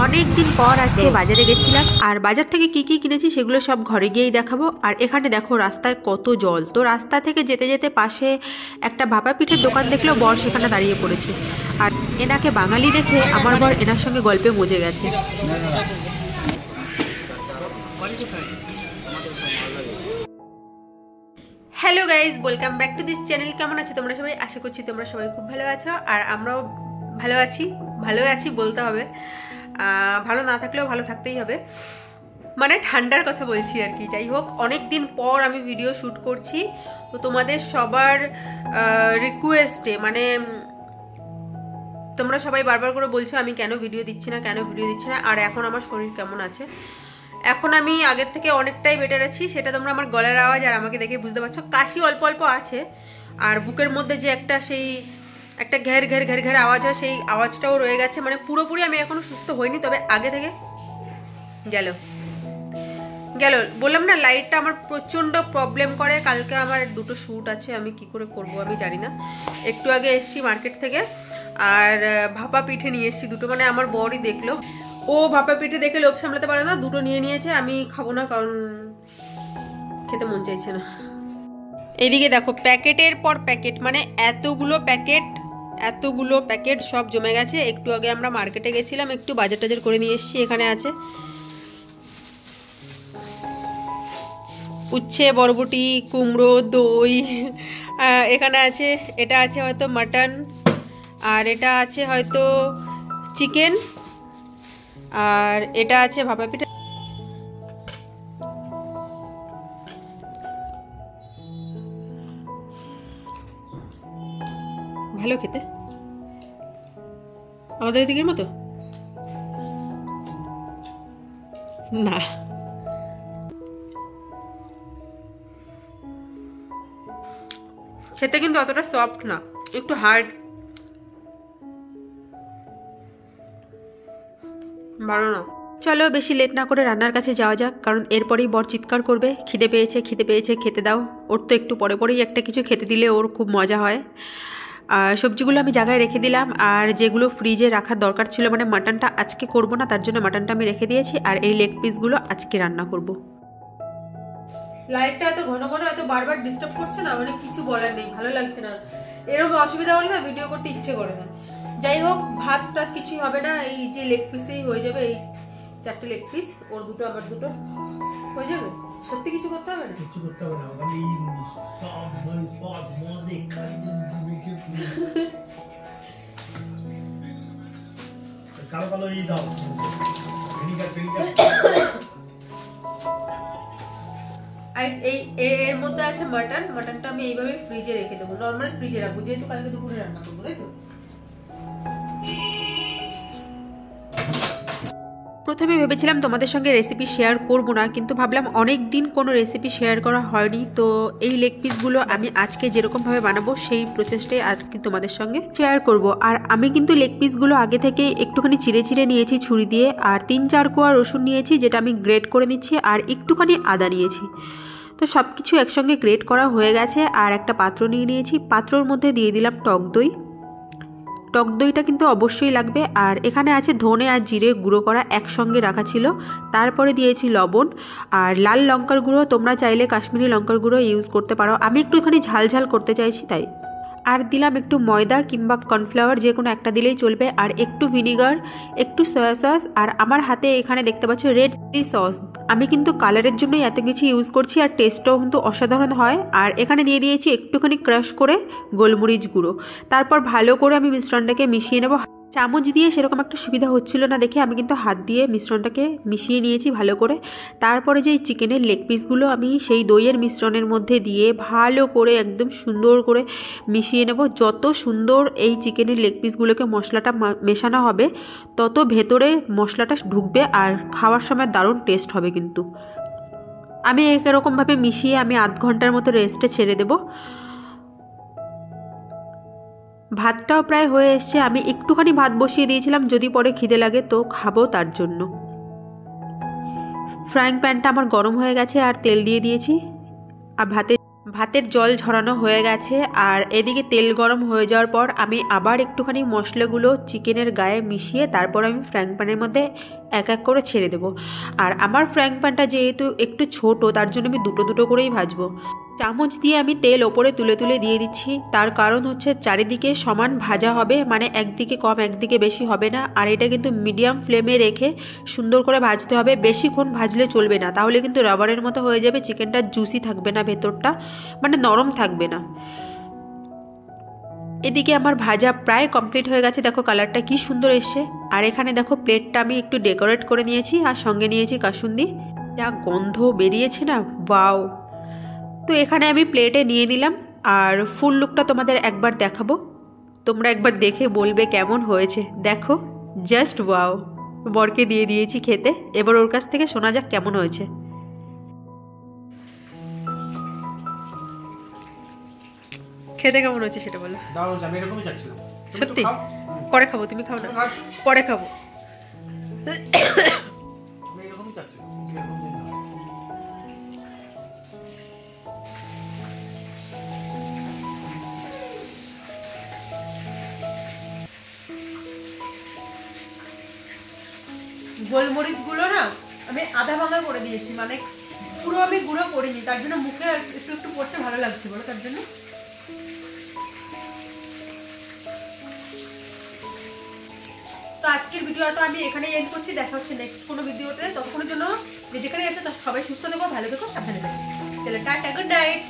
অনেক দিন পর আজকে বাজারে গেছিলাম আর বাজার থেকে কি কি কিনেছি সেগুলো সব ঘরে গিয়েই দেখাবো। আর এখানে দেখো রাস্তায় কত জল, তো রাস্তা থেকে যেতে যেতে পাশে একটা ভাপা পিঠের দোকান দেখলেও বর সেখানে দাঁড়িয়ে পড়েছে। আর এনাকে বাঙালি দেখে আমার বর এনার সঙ্গে গল্পে মজে গেছে। Hello guys, welcome back to this channel. কেমন আছো তোমরা সবাই? আশা করছি তোমরা সবাই খুব ভালো আছো আর আমরাও ভালো আছি বলতে হবে, ভালো না থাকলেও ভালো থাকতেই হবে, মানে ঠান্ডার কথা বলছি আর কি। যাই হোক, অনেক দিন পর আমি ভিডিও শ্যুট করছি, তো তোমাদের সবার রিকোয়েস্টে, মানে তোমরা সবাই বারবার করে বলছো আমি কেন ভিডিও দিচ্ছি না। আর এখন আমার শরীর কেমন আছে, এখন আমি আগের থেকে অনেকটাই বেটার আছি, সেটা তোমরা আমার গলার আওয়াজ আর আমাকে দেখে বুঝতে পারছো। কাশি অল্প অল্প আছে, আর বুকের মধ্যে যে একটা ঘের ঘের ঘের ঘের আওয়াজ হয়, সেই আওয়াজটাও রয়ে গেছে। মানে পুরোপুরি আমি এখনো সুস্থ হইনি, তবে আগে থেকে গেল বললাম না, লাইটটা আমার প্রচণ্ড প্রবলেম করে। কালকে আমার দুটো শ্যুট আছে, আমি কি করে করব আমি জানি না। একটু আগে এসছি মার্কেট থেকে, আর ভাপা পিঠে নিয়ে এসছি দুটো, মানে আমার বরই দেখলো, ও ভাপা পিঠে দেখে লোভ সামলাতে পারে না, দুটো নিয়ে নিয়েছে। আমি খাবো না, কারণ খেতে মন চাইছে না। এইদিকে দেখো প্যাকেটের পর প্যাকেট, মানে এতগুলো প্যাকেট সব জমে গেছে। একটু আগে আমরা মার্কেটে গেছিলাম, একটু বাজার টাজার করে নিয়ে এসেছি। এখানে আছে উচ্ছে, বরবটি, কুমড়ো, দই, এখানে আছে, এটা আছে হয়তো মাটন, আর এটা আছে হয়তো চিকেন, আর এটা আছে ভাপা পিঠা। ভালো খেতে, আমাদের দিকের মতো না। খেতে কিন্তু অতটা সফট না, একটু হার্ড, ভালো না। চলো বেশি লেট না করে রান্নার কাছে যাওয়া যাক, কারণ এরপরেই বর চিৎকার করবে খিদে পেয়েছে খেতে দাও। ওর তো একটু পরেই একটা কিছু খেতে দিলে ওর খুব মজা হয়। আর সবজিগুলো আমি জায়গায় রেখে দিলাম, আর যেগুলো ফ্রিজে রাখার দরকার ছিল, মানে মাটনটা আজকে করব না, তার জন্য মাটনটা আমি রেখে দিয়েছি। আর এই লেগ পিসগুলো আজকে রান্না করব। লাইটটা এত ঘন ঘন এত বারবার ডিস্টার্ব করছে না, মানে কিছু বলার নেই, ভালো লাগছে না। এরকম অসুবিধা হলে না ভিডিও করতে ইচ্ছে করে না। যাই হোক, ভাত টাত কিছুই হবে না, এই যে লেগ পিসেই হয়ে যাবে। এই 4টে লেগ পিস, ওর দুটো আমার দুটো হয়ে যাবে। সত্যি কিছু করতে হবে না, কিছু করতে হবে না, খালি সব মজে খাই কালো কালো এই দাও এই এর মধ্যে আছে মাটনটা আমি এইভাবে ফ্রিজে রেখে দেবো, নর্মাল ফ্রিজে রাখবো, যেহেতু কালকে দুপুরে রান্না করবো, তাই তো। প্রথমে ভেবেছিলাম তোমাদের সঙ্গে রেসিপি শেয়ার করব না, কিন্তু ভাবলাম অনেক দিন কোনো রেসিপি শেয়ার করা হয়নি, তো এই লেগ পিসগুলো আমি আজকে যেরকমভাবে বানাবো সেই প্রসেসটাই আজকে তোমাদের সঙ্গে শেয়ার করব। আর আমি কিন্তু লেগ পিসগুলো আগে থেকে একটুখানি চিড়ে নিয়েছি ছুরি দিয়ে, আর 3-4 কোয়া রসুন নিয়েছি, যেটা আমি গ্রেট করে নিচ্ছি, আর একটুখানি আদা নিয়েছি। তো সব কিছু একসঙ্গে গ্রেট করা হয়ে গেছে। আর একটা পাত্র নিয়ে নিয়েছি, পাত্রর মধ্যে দিয়ে দিলাম টক দইটা কিন্তু অবশ্যই লাগবে। আর এখানে আছে ধনে আর জিরে গুঁড়ো করা, একসঙ্গে রাখা ছিল। তারপরে দিয়েছি লবণ আর লাল লঙ্কার গুঁড়ো, তোমরা চাইলে কাশ্মীরি লঙ্কার গুঁড়ো ইউজ করতে পারো, আমি একটুখানি ঝাল করতে চাইছি তাই। আর দিলাম একটু ময়দা কিংবা কর্নফ্লাওয়ার, যে কোনো একটা দিলেই চলবে, আর একটু ভিনিগার, একটু সয়া সস, আর আমার হাতে এখানে দেখতে পাচ্ছ রেড চিলি সস। আমি কিন্তু কালারের জন্যই এত কিছু ইউজ করছি, আর টেস্টটাও কিন্তু অসাধারণ হয়। আর এখানে দিয়ে দিয়েছি একটুখানি ক্রাশ করে গোলমরিচ গুঁড়ো। তারপর ভালো করে আমি মিশ্রণটাকে মিশিয়ে নেব। চামচ দিয়ে সেরকম একটা সুবিধা হচ্ছিল না দেখে আমি কিন্তু হাত দিয়ে মিশ্রণটাকে মিশিয়ে নিয়েছি ভালো করে। তারপরে যে চিকেনের লেগ পিসগুলো আমি সেই দইয়ের মিশ্রণের মধ্যে দিয়ে ভালো করে একদম সুন্দর করে মিশিয়ে নেব। যত সুন্দর এই চিকেনের লেগ পিসগুলোকে মশলাটা মেশানো হবে, তত ভেতরে মশলাটা ঢুকবে, আর খাওয়ার সময় দারুণ টেস্ট হবে। কিন্তু আমি এরকমভাবে মিশিয়ে আমি আধ ঘন্টার মতো রেস্টে ছেড়ে দেবো। ভাতটাও প্রায় হয়ে এসছে, আমি একটুখানি ভাত বসিয়ে দিয়েছিলাম, যদি পরে খিদে লাগে তো খাবো তার জন্য। ফ্রাইং প্যানটা আমার গরম হয়ে গেছে, আর তেল দিয়ে দিয়েছি, আর ভাতে ভাতের জল ঝরানো হয়ে গেছে আর এদিকে তেল গরম হয়ে যাওয়ার পর আমি আবার একটুখানি মশলাগুলো চিকেনের গায়ে মিশিয়ে তারপর আমি ফ্রাইং প্যানের মধ্যে এক এক করে ছেড়ে দেবো। আর আমার ফ্রাইং প্যানটা যেহেতু একটু ছোট তার জন্য আমি দুটো দুটো করেই ভাজবো। চামচ দিয়ে আমি তেল ওপরে তুলে তুলে দিয়ে দিচ্ছি, তার কারণ হচ্ছে চারিদিকে সমান ভাজা হবে, মানে একদিকে কম একদিকে বেশি হবে না। আর এটা কিন্তু মিডিয়াম ফ্লেমে রেখে সুন্দর করে ভাজতে হবে, বেশিক্ষণ ভাজলে চলবে না, তাহলে কিন্তু রাবারের মতো হয়ে যাবে, চিকেনটা জুসি থাকবে না, ভেতরটা মানে নরম থাকবে না। এদিকে আমার ভাজা প্রায় কমপ্লিট হয়ে গেছে, দেখো কালারটা কি সুন্দর এসছে। আর এখানে দেখো প্লেটটা আমি একটু ডেকোরেট করে নিয়েছি আর সঙ্গে নিয়েছি কাসুন্দি, যা গন্ধ বেরিয়েছে না, ওয়াও। তো এখানে আমি প্লেটে নিয়ে নিলাম আর ফুল লুকটা তোমাদের একবার দেখাবো, তোমরা একবার দেখে বলবে কেমন হয়েছে। দেখো জাস্ট ওয়াও। বরকে দিয়ে দিয়েছি খেতে, এবার ওর কাছ থেকে শোনা যাক কেমন হয়েছে। খেতে কেমন হয়েছে সেটা বলো। আমি এরকমই চাচ্ছিলাম সত্যি? পরে খাবো, তুমি খাও না? পরে খাবো। আমি এরকমই চাচ্ছিলাম। গোলমরিচগুলো না আমি আধা ভাঙা করে দিয়েছি, মানে পুরো আমি গুঁড়ো করিনি, তার জন্য মুখে একটু একটু পড়ছে, ভালো লাগছে বলো তার জন্য। তো আজকের ভিডিওটা আমি এখানেই এন্ড করছি, দেখা হচ্ছে নেক্সট কোনো ভিডিওতে। ততক্ষণের জন্য যেখানে আছে সবাই সুস্থ থেকো, ভালো থেকো, সাবধানে থেকো। চলো টাটা, গুড নাইট।